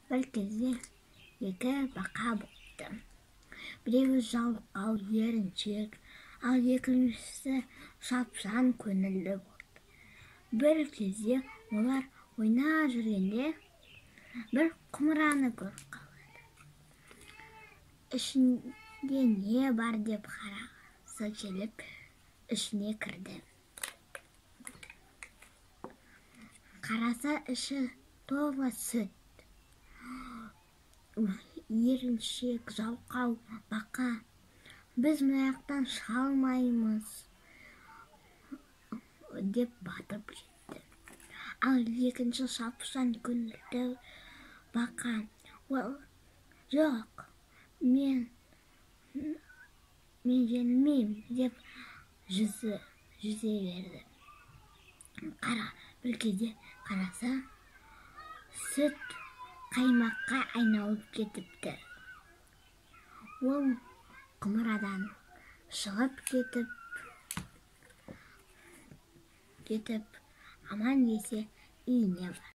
бір кезде екі бақа болыпты. Біреуі жалқау еріншек, ал екіншісі шапшаң көңілді болды. Бір кезде олар ойнап жүргенде бір құмыраны көріп қалады. Ішінде не бар деп қарағысы келіп, ішіне кірді. Қараса, іші толы сүт. Еріншек, жалқау бақа: біз мынаяқтан шыға алмаймыз деп батып кетті. Ал екінші шапшаң көңілді бақа: жоқ, мен жеңілмеймін деп жүзе берді. Бір кезде қараса, сүт қаймаққа айналып кетіпті. Ол құмырадан шығып кетіп, аман есе үйіне барды.